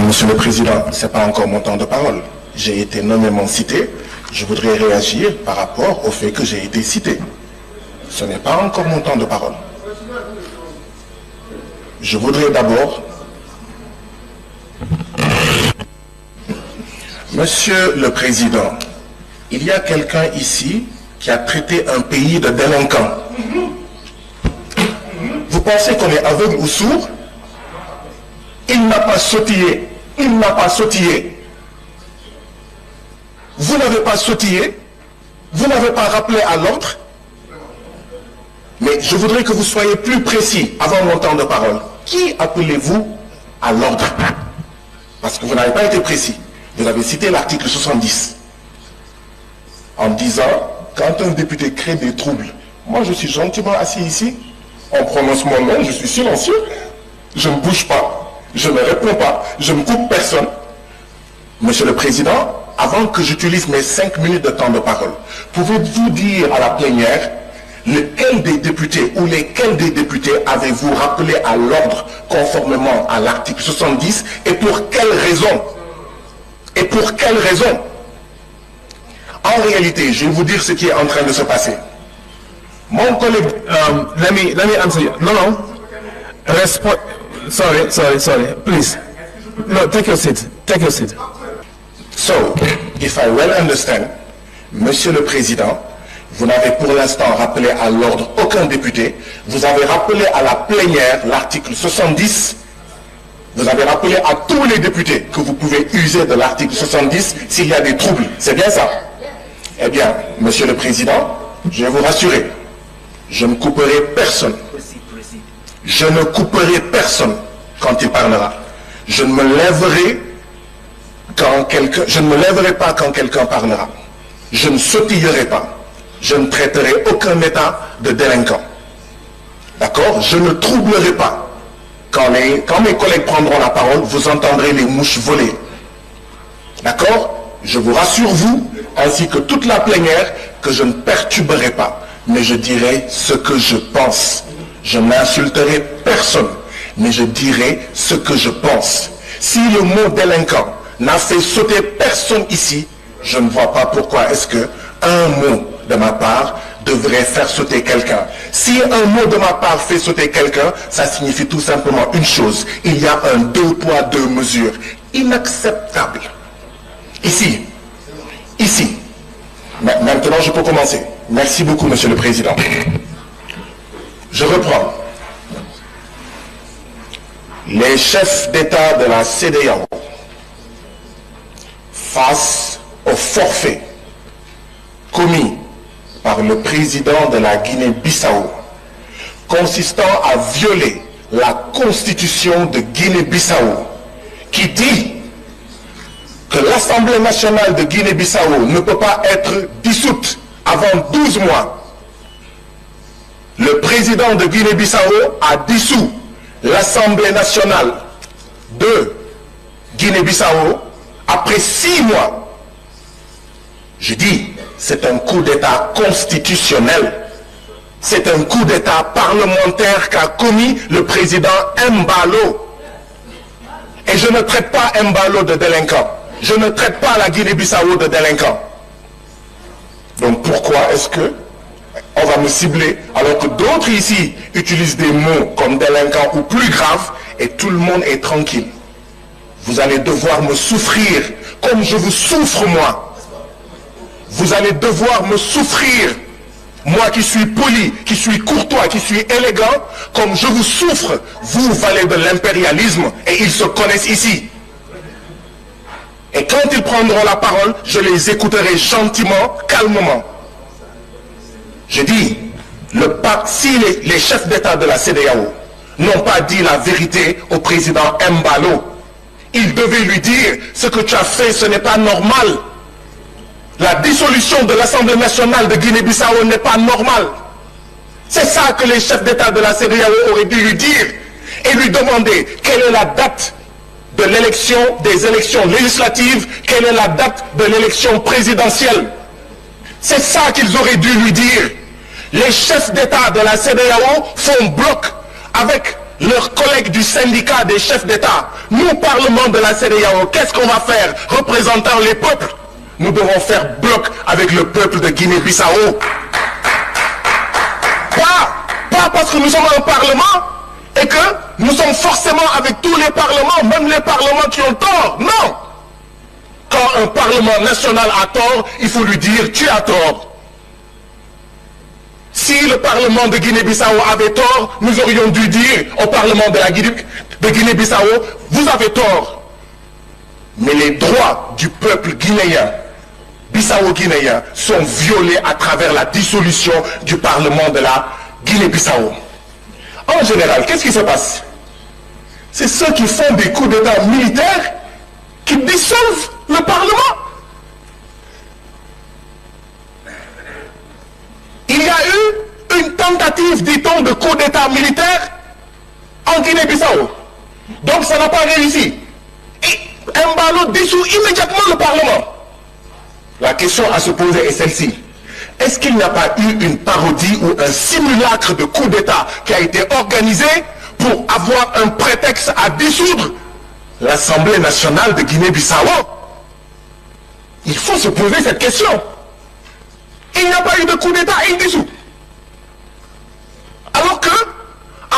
Monsieur le Président, ce n'est pas encore mon temps de parole. J'ai été nommément cité. Je voudrais réagir par rapport au fait que j'ai été cité. Ce n'est pas encore mon temps de parole. Je voudrais d'abord... Monsieur le Président, il y a quelqu'un ici qui a traité un pays de délinquant. Vous pensez qu'on est aveugle ou sourd? Il n'a pas sautillé. Il n'a pas sautillé. Vous n'avez pas sautillé. Vous n'avez pas rappelé à l'ordre. Mais je voudrais que vous soyez plus précis avant mon temps de parole. Qui appelez-vous à l'ordre? Parce que vous n'avez pas été précis. Vous avez cité l'article 70. En disant, quand un député crée des troubles, moi je suis gentiment assis ici, on prononce mon nom, je suis silencieux, je ne bouge pas, je ne réponds pas, je ne coupe personne. Monsieur le Président, avant que j'utilise mes 5 minutes de temps de parole, pouvez-vous dire à la plénière lequel des députés ou lesquels des députés avez-vous rappelé à l'ordre conformément à l'article 70 et pour quelle raison? Et pour quelle raison? En réalité, je vais vous dire ce qui est en train de se passer. Mon collègue... let me answer you. No. Sorry. Please. No, take your seat. Take your seat. So, if I well understand, Monsieur le Président, vous n'avez pour l'instant rappelé à l'ordre aucun député. Vous avez rappelé à la plénière l'article 70. Vous avez rappelé à tous les députés que vous pouvez user de l'article 70 s'il y a des troubles. C'est bien ça? Eh bien, Monsieur le Président, je vais vous rassurer. Je ne couperai personne. Je ne couperai personne quand il parlera. Je ne me lèverai pas quand quelqu'un parlera. Je ne sautillerai pas. Je ne traiterai aucun État de délinquant. D'accord? Je ne troublerai pas. Quand mes collègues prendront la parole, vous entendrez les mouches voler. D'accord? Je vous rassure, vous, ainsi que toute la plénière, que je ne perturberai pas. Mais je dirai ce que je pense. Je n'insulterai personne, mais je dirai ce que je pense. Si le mot délinquant n'a fait sauter personne ici, je ne vois pas pourquoi est-ce que un mot de ma part devrait faire sauter quelqu'un. Si un mot de ma part fait sauter quelqu'un, ça signifie tout simplement une chose. Il y a un 2 poids 2 mesures inacceptable. Ici. Maintenant, je peux commencer. Merci beaucoup, Monsieur le Président. Je reprends. Les chefs d'État de la CEDEAO, face au forfait commis par le président de la Guinée-Bissau, consistant à violer la constitution de Guinée-Bissau, qui dit que l'Assemblée nationale de Guinée-Bissau ne peut pas être dissoute avant 12 mois. Le président de Guinée-Bissau a dissous l'Assemblée nationale de Guinée-Bissau après 6 mois. Je dis, c'est un coup d'État constitutionnel. C'est un coup d'État parlementaire qu'a commis le président Embalo. Et je ne traite pas Embalo de délinquant. Je ne traite pas la Guinée-Bissau de délinquant. Donc pourquoi est-ce que on va me cibler alors que d'autres ici utilisent des mots comme délinquant ou plus grave et tout le monde est tranquille? Vous allez devoir me souffrir comme je vous souffre moi. Vous allez devoir me souffrir, moi qui suis poli, qui suis courtois, qui suis élégant, comme je vous souffre, vous valets de l'impérialisme, et ils se connaissent ici. Et quand ils prendront la parole, je les écouterai gentiment, calmement. Je dis, si les chefs d'État de la CEDEAO n'ont pas dit la vérité au président Embalo, ils devaient lui dire, ce que tu as fait, ce n'est pas normal. La dissolution de l'Assemblée nationale de Guinée-Bissau n'est pas normale. C'est ça que les chefs d'État de la CEDEAO auraient dû lui dire et lui demander quelle est la date de l'élection, des élections législatives, quelle est la date de l'élection présidentielle. C'est ça qu'ils auraient dû lui dire. Les chefs d'État de la CEDEAO font bloc avec leurs collègues du syndicat des chefs d'État, nous, Parlement de la CEDEAO, qu'est-ce qu'on va faire représentant les peuples? Nous devons faire bloc avec le peuple de Guinée-Bissau. Pas parce que nous sommes un parlement et que nous sommes forcément avec tous les parlements, même les parlements qui ont tort. Non! Quand un parlement national a tort, il faut lui dire « tu as tort ». Si le Parlement de Guinée-Bissau avait tort, nous aurions dû dire au Parlement de Guinée-Bissau, vous avez tort. Mais les droits du peuple guinéen, bissau-guinéen, sont violés à travers la dissolution du Parlement de la Guinée-Bissau. En général, qu'est-ce qui se passe? C'est ceux qui font des coups d'État militaires qui dissolvent le Parlement. Il y a eu une tentative, dit-on, de coup d'État militaire en Guinée-Bissau. Donc ça n'a pas réussi. Et Embalo dissout immédiatement le Parlement. La question à se poser est celle-ci. Est-ce qu'il n'y a pas eu une parodie ou un simulacre de coup d'État qui a été organisé pour avoir un prétexte à dissoudre l'Assemblée nationale de Guinée-Bissau? Il faut se poser cette question. Il n'y a pas eu de coup d'État et il dissout. Alors que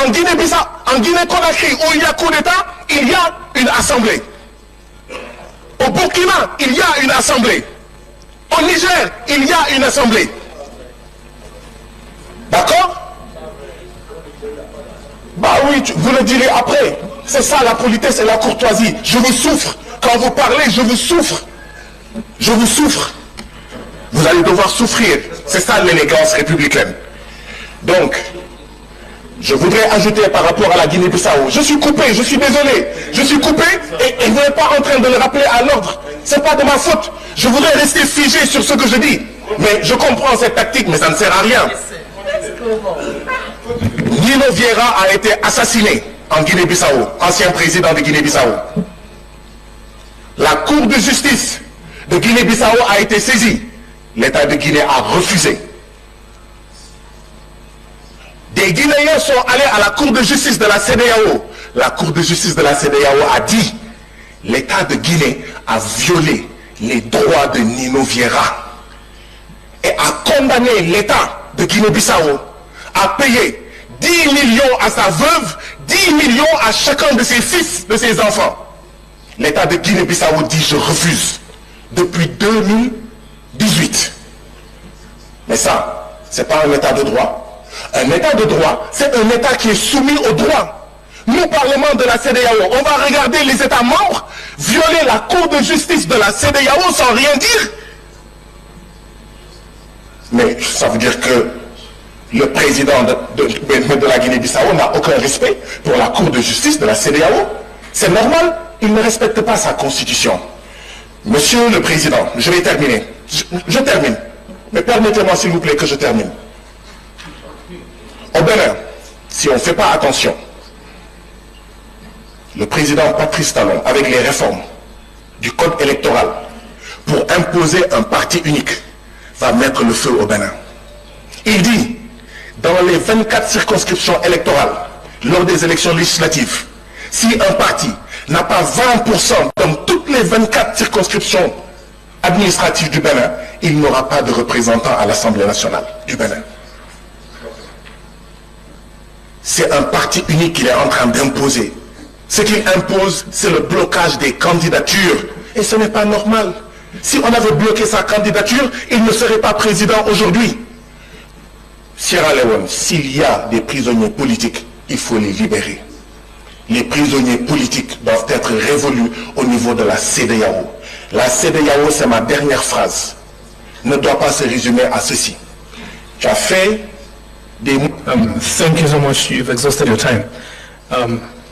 en Guinée-Bissau, en Guinée-Conakry, où il y a coup d'État, il y a une assemblée. Au Burkina, il y a une assemblée. Au Niger, il y a une assemblée. D'accord? Bah oui, vous le direz après. C'est ça la politesse et la courtoisie. Je vous souffre. Quand vous parlez, je vous souffre. Je vous souffre. Vous allez devoir souffrir. C'est ça l'élégance républicaine. Donc, je voudrais ajouter par rapport à la Guinée-Bissau. Je suis coupé, je suis désolé. Je suis coupé et vous n'êtes pas en train de le rappeler à l'ordre. Ce n'est pas de ma faute. Je voudrais rester figé sur ce que je dis. Mais je comprends cette tactique, mais ça ne sert à rien. Nino Vieira a été assassiné en Guinée-Bissau, ancien président de Guinée-Bissau. La Cour de justice de Guinée-Bissau a été saisie. L'État de Guinée a refusé. Des Guinéens sont allés à la Cour de justice de la CEDEAO. La Cour de justice de la CEDEAO a dit l'État de Guinée a violé les droits de Nino Vieira et a condamné l'État de Guinée-Bissau à payer 10 millions à sa veuve, 10 millions à chacun de ses fils, de ses enfants. L'État de Guinée-Bissau dit je refuse depuis 2018. Mais ça, c'est pas un État de droit. Un État de droit, c'est un État qui est soumis au droit. Nous, Parlement de la CEDEAO, on va regarder les États membres violer la Cour de justice de la CEDEAO sans rien dire. Mais ça veut dire que le président de la Guinée-Bissau n'a aucun respect pour la Cour de justice de la CEDEAO. C'est normal, il ne respecte pas sa constitution. Monsieur le Président, je vais terminer. Je termine. Mais permettez-moi s'il vous plaît que je termine. Au Bénin, si on ne fait pas attention, le président Patrice Talon, avec les réformes du code électoral, pour imposer un parti unique, va mettre le feu au Bénin. Il dit, dans les 24 circonscriptions électorales, lors des élections législatives, si un parti n'a pas 20% dans toutes les 24 circonscriptions administratives du Bénin, il n'aura pas de représentant à l'Assemblée nationale du Bénin. C'est un parti unique qu'il est en train d'imposer. Ce qu'il impose, c'est le blocage des candidatures. Et ce n'est pas normal. Si on avait bloqué sa candidature, il ne serait pas président aujourd'hui. Sierra Leone, s'il y a des prisonniers politiques, il faut les libérer. Les prisonniers politiques doivent être révolus au niveau de la CEDEAO. La CEDEAO, c'est ma dernière phrase, ne doit pas se résumer à ceci. Tu as fait des... Thank you so much. You've exhausted your time.